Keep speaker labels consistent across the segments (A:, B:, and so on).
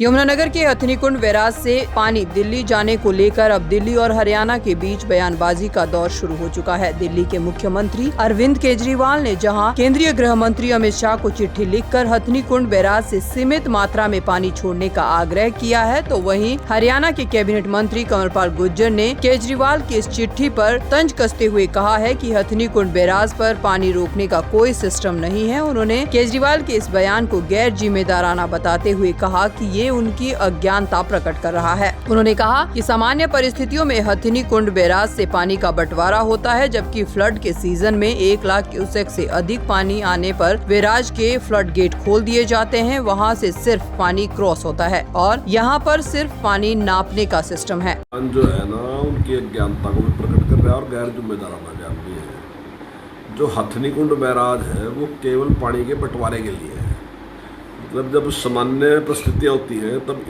A: यमुनानगर के हथनीकुंड बैराज से पानी दिल्ली जाने को लेकर अब दिल्ली और हरियाणा के बीच बयानबाजी का दौर शुरू हो चुका है। दिल्ली के मुख्यमंत्री अरविंद केजरीवाल ने जहां केंद्रीय गृह मंत्री अमित शाह को चिट्ठी लिखकर हथनीकुंड बैराज से सीमित मात्रा में पानी छोड़ने का आग्रह किया है, तो वहीं हरियाणा के कैबिनेट मंत्री कंवरपाल गुर्जर ने केजरीवाल की इस चिट्ठी पर तंज कसते हुए कहा है कि हथनीकुंड बैराज पर पानी रोकने का कोई सिस्टम नहीं है। उन्होंने केजरीवाल के इस बयान को गैर जिम्मेदाराना बताते हुए कहा कि ये उनकी अज्ञानता प्रकट कर रहा है। उन्होंने कहा कि सामान्य परिस्थितियों में हथनीकुंड बैराज से पानी का बंटवारा होता है, जबकि फ्लड के सीजन में 1 लाख क्यूसेक से अधिक पानी आने पर बैराज के फ्लड गेट खोल दिए जाते हैं। वहां से सिर्फ पानी क्रॉस होता है और यहाँ पर सिर्फ पानी नापने का सिस्टम है।
B: जो है ना, उनकी अज्ञानता को भी प्रकट कर रहा है और गैर जिम्मेदाराना ज्ञान भी है। जो हथनीकुंड बैराज है वो केवल पानी के बंटवारे के लिए है। मतलब जब सामान्य परिस्थितियाँ होती हैं तब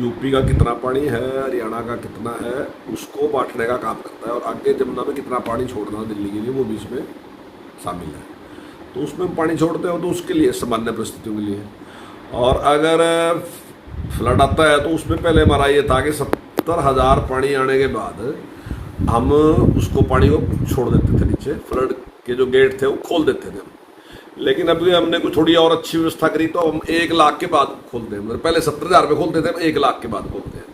B: यूपी का कितना पानी है, हरियाणा का कितना है, उसको बांटने का काम करता है और आगे जमुना में कितना पानी छोड़ना है दिल्ली के लिए वो भी इसमें शामिल है। तो उसमें पानी छोड़ते हो तो उसके लिए सामान्य परिस्थितियों के लिए, और अगर फ्लड आता है तो उसमें पहले हमारा ये था कि 70,000 पानी आने के बाद हम उसको पानी को छोड़ देते थे नीचे, फ्लड के जो गेट थे वो खोल देते थे। लेकिन अभी हमने कुछ थोड़ी और अच्छी व्यवस्था करी तो हम 1 लाख के बाद खोलते हैं। मतलब पहले 70,000 पे खोलते थे, हम 1 लाख के बाद खोलते हैं।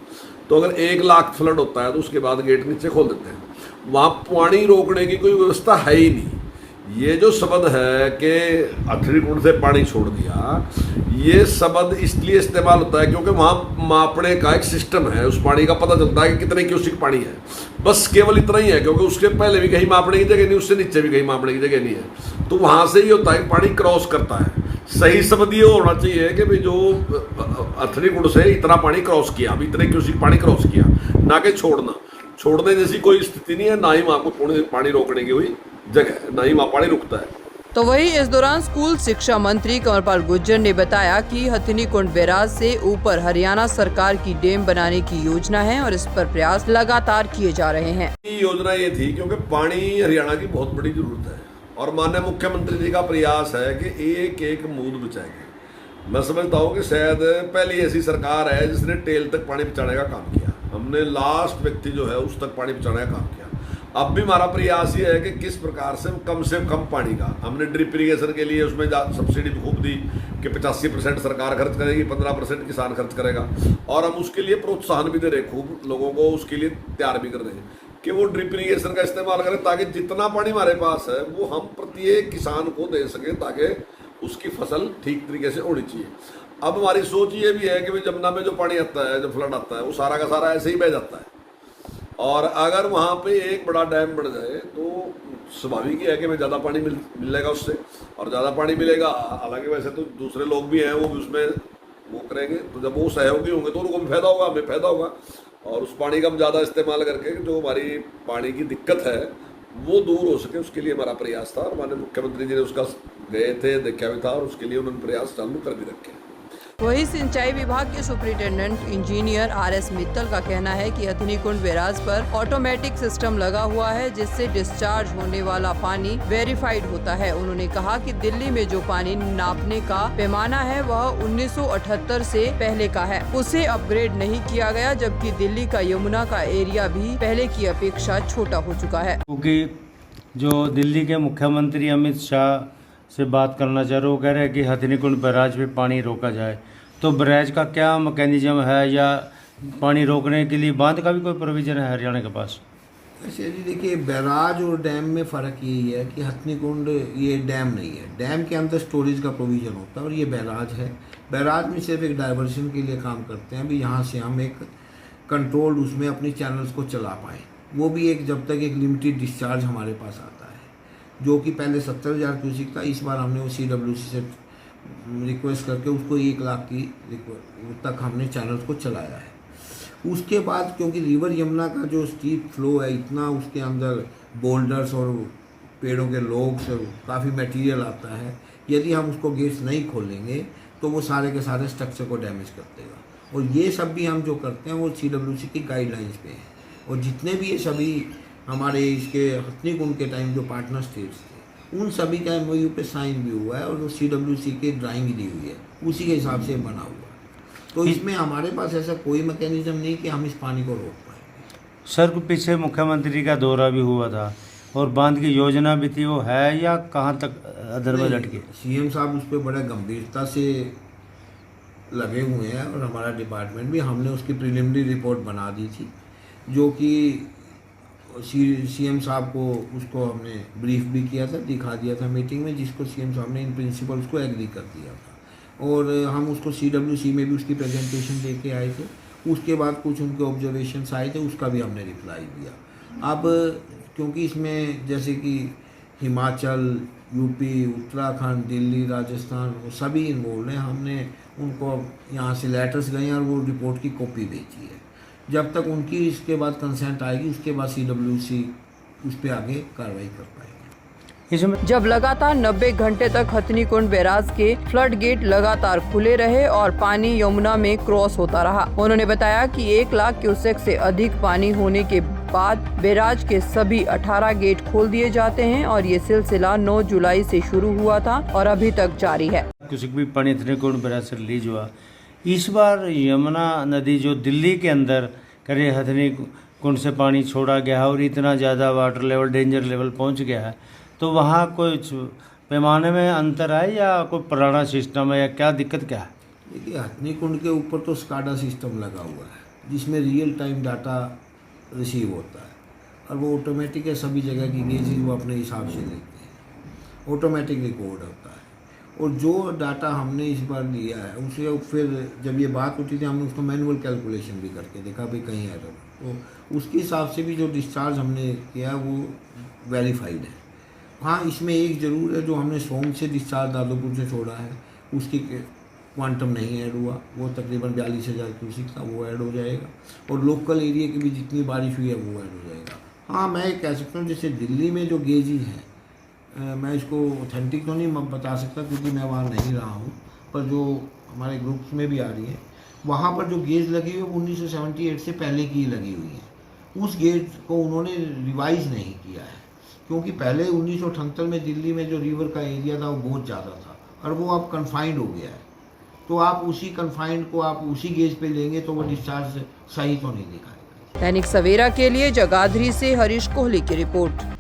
B: तो अगर 1 लाख फ्लड होता है तो उसके बाद गेट नीचे खोल देते हैं। वहाँ पानी रोकने की कोई व्यवस्था है ही नहीं। ये जो शब्द है कि हथनीकुंड से पानी छोड़ दिया, ये शब्द इसलिए इस्तेमाल होता है क्योंकि वहाँ मापने का एक सिस्टम है। उस पानी का पता चलता है कि कितने क्यूसेक पानी है, बस केवल इतना ही है, क्योंकि उसके पहले भी कहीं मापने की जगह नहीं, उससे नीचे भी कहीं मापने की जगह नहीं है। तो वहाँ से ही होता है कि पानी क्रॉस करता है। सही शब्द ये होना चाहिए कि भाई जो हथनीकुंड से इतना पानी क्रॉस किया, अभी इतने क्यूसेक पानी क्रॉस किया, ना कि छोड़ने जैसी कोई स्थिति नहीं है, ना ही वहाँ को पानी रोकने की कोई जगह, ना ही वहाँ पानी रुकता है।
A: तो वहीं इस दौरान स्कूल शिक्षा मंत्री कंवरपाल गुर्जर ने बताया कि हथनीकुंड बैराज से ऊपर हरियाणा सरकार की डैम बनाने की योजना है और इस पर प्रयास लगातार किए जा रहे हैं।
B: योजना ये थी क्योंकि पानी हरियाणा की बहुत बड़ी जरूरत है और माननीय मुख्यमंत्री जी का प्रयास है कि एक एक बूंद बचाएंगे। मैं समझता हूँ कि शायद पहली ऐसी सरकार है जिसने टेल तक पानी पहुँचाने का काम किया। हमने लास्ट व्यक्ति जो है उस तक पानी पहुँचाने का काम किया। अब भी हमारा प्रयास ये है कि किस प्रकार से कम पानी का, हमने ड्रिप इरीगेशन के लिए उसमें सब्सिडी भी खूब दी कि 85% सरकार खर्च करेगी, 15% किसान खर्च करेगा, और हम उसके लिए प्रोत्साहन भी दे रहे, खूब लोगों को उसके लिए तैयार भी कर रहे हैं कि वो ड्रिप इरीगेशन का इस्तेमाल करें, ताकि जितना पानी हमारे पास है वो हम प्रत्येक किसान को दे सकें, ताकि उसकी फसल ठीक तरीके से होनी चाहिए। अब हमारी सोच ये भी है कि भाई जमुना में जो पानी आता है, जो फ्लड आता है, वो सारा का सारा ऐसे ही बह जाता है, और अगर वहाँ पे एक बड़ा डैम बन जाए तो स्वाभाविक ही है कि हमें ज़्यादा पानी मिलेगा उससे, और ज़्यादा पानी मिलेगा। हालांकि वैसे तो दूसरे लोग भी हैं वो भी उसमें वो करेंगे, तो जब वो सहयोगी होंगे तो उनको भी फायदा होगा, हमें फायदा होगा, और उस पानी का हम ज़्यादा इस्तेमाल करके जो हमारी पानी की दिक्कत है वो दूर हो सके, उसके लिए हमारा प्रयास था। और माननीय मुख्यमंत्री जी ने उसका गए थे, देखा भी था, और उसके लिए उन्होंने प्रयास चालू कर भी रखे।
A: वहीं सिंचाई विभाग के सुपरिटेंडेंट इंजीनियर RS मित्तल का कहना है कि हथनीकुंड बैराज पर ऑटोमेटिक सिस्टम लगा हुआ है, जिससे डिस्चार्ज होने वाला पानी वेरीफाइड होता है। उन्होंने कहा कि दिल्ली में जो पानी नापने का पैमाना है वह 1978 से पहले का है, उसे अपग्रेड नहीं किया गया, जबकि दिल्ली का यमुना का एरिया भी पहले की अपेक्षा छोटा हो चुका है।
C: क्योंकि जो दिल्ली के मुख्यमंत्री अमित शाह से बात करना चाह रहे, वो कह रहे हैं कि हथनीकुंड बैराज पे पानी रोका जाए, तो बैराज का क्या मैकेनिज्म है, या पानी रोकने के लिए बांध का भी कोई प्रोविजन है हरियाणा के पास?
D: अच्छा जी, देखिए, बैराज और डैम में फ़र्क यही है कि हथनीकुंड ये डैम नहीं है। डैम के अंदर स्टोरेज का प्रोविज़न होता है और ये बैराज है। बैराज में सिर्फ एक डाइवर्शन के लिए काम करते हैं, भी यहाँ से हम एक कंट्रोल्ड उसमें अपनी चैनल्स को चला पाएँ। वो भी एक जब तक एक लिमिटेड डिस्चार्ज हमारे पास आता है, जो कि पहले 70,000 क्यूसेक था। इस बार हमने वो CWC से रिक्वेस्ट करके उसको 1 लाख की तक हमने चैनल्स को चलाया है। उसके बाद क्योंकि रिवर यमुना का जो स्टीप फ्लो है इतना, उसके अंदर बोल्डर्स और पेड़ों के लोग्स और काफ़ी मटेरियल आता है, यदि हम उसको गेट्स नहीं खोलेंगे तो वो सारे के सारे स्ट्रक्चर को डैमेज कर देगा। और ये सब भी हम जो करते हैं वो CWC की गाइडलाइंस पे है, और जितने भी ये सभी हमारे इसके हथनीकुंड के टाइम जो पार्टनर स्टेट्स थे उन सभी का MOU पे साइन भी हुआ है, और वो CWC की ड्राइंग दी हुई है, उसी के हिसाब से बना हुआ है। तो इसमें हमारे पास ऐसा कोई मैकेनिज्म नहीं कि हम इस पानी को रोक पाएंगे।
C: सर पीछे मुख्यमंत्री का दौरा भी हुआ था और बांध की योजना भी थी, वो है या कहाँ तक अधर में लटके?
D: सीएम साहब उस पर बड़े गंभीरता से लगे हुए हैं और हमारा डिपार्टमेंट भी, हमने उसकी प्रिलिमिनरी रिपोर्ट बना दी थी जो कि सीएम साहब को उसको हमने ब्रीफ भी किया था, दिखा दिया था मीटिंग में, जिसको सीएम साहब ने इन प्रिंसिपल उसको एग्री कर दिया था और हम उसको CWC में भी उसकी प्रेजेंटेशन दे के आए थे। उसके बाद कुछ उनके ऑब्जर्वेशंस आए थे, उसका भी हमने रिप्लाई दिया। अब क्योंकि इसमें जैसे कि हिमाचल, यूपी, उत्तराखंड, दिल्ली, राजस्थान वो सभी इन्वॉल्व हैं, हमने उनको यहाँ से लेटर्स गए हैं और वो रिपोर्ट की कॉपी भेजी है। जब तक उनकी इसके बाद कंसेंट आएगी उसके बाद CWC उस पर आगे कार्रवाई कर पाएगी।
C: इसमें
A: जब लगातार 90 घंटे तक हथनीकुंड बैराज के फ्लड गेट लगातार खुले रहे और पानी यमुना में क्रॉस होता रहा। उन्होंने बताया कि 1 लाख क्यूसेक से अधिक पानी होने के बाद बैराज के सभी 18 गेट खोल दिए जाते हैं और ये सिलसिला 9 जुलाई से शुरू हुआ था और अभी तक जारी है।
C: कुछ भी पानी हथनीकुंड बैराज से रिलीज हुआ। इस बार यमुना नदी जो दिल्ली के अंदर करे हथनीकुंड से पानी छोड़ा गया है और इतना ज़्यादा वाटर लेवल डेंजर लेवल पहुंच गया है, तो वहाँ कुछ पैमाने में अंतर है या कोई पुराना सिस्टम है या क्या दिक्कत क्या है?
D: देखिए हथनीकुंड के ऊपर तो स्काडा सिस्टम लगा हुआ है जिसमें रियल टाइम डाटा रिसीव होता है और वो ऑटोमेटिक है, सभी जगह की गेजेज वो अपने हिसाब से लेते हैं, ऑटोमेटिक रिकॉर्ड होता है। और जो डाटा हमने इस बार लिया है उसे फिर जब ये बात होती थी हमने उसको मैनुअल कैलकुलेशन भी करके देखा भाई कहीं एरर, तो उसके हिसाब से भी जो डिस्चार्ज हमने किया वो वेरीफाइड है। हाँ, इसमें एक ज़रूर है, जो हमने सोंग से डिस्चार्ज दादोपुर से छोड़ा है उसकी क्वांटम नहीं ऐड हुआ, वो तकरीबन 42,000 क्यूसिक था, वो ऐड हो जाएगा और लोकल एरिया की भी जितनी बारिश हुई है वो ऐड हो जाएगा। हाँ, मैं कह सकता हूँ जैसे दिल्ली में जो गेजेज हैं, मैं इसको ऑथेंटिक तो नहीं बता सकता क्योंकि मैं वहाँ नहीं रहा हूँ, पर जो हमारे ग्रुप्स में भी आ रही है वहाँ पर जो गेज लगी हुई है वो 1978 से पहले की लगी हुई है। उस गेज को उन्होंने रिवाइज़ नहीं किया है क्योंकि पहले 1978 में दिल्ली में जो रिवर का एरिया था वो बहुत ज़्यादा था और वो अब कन्फाइंड हो गया है। तो आप उसी कन्फाइंड को आप उसी गेज पे लेंगे तो वो डिस्चार्ज सही तो नहीं दिखाएगा।
A: दैनिक सवेरा के लिए जगाधरी से हरीश कोहली की रिपोर्ट।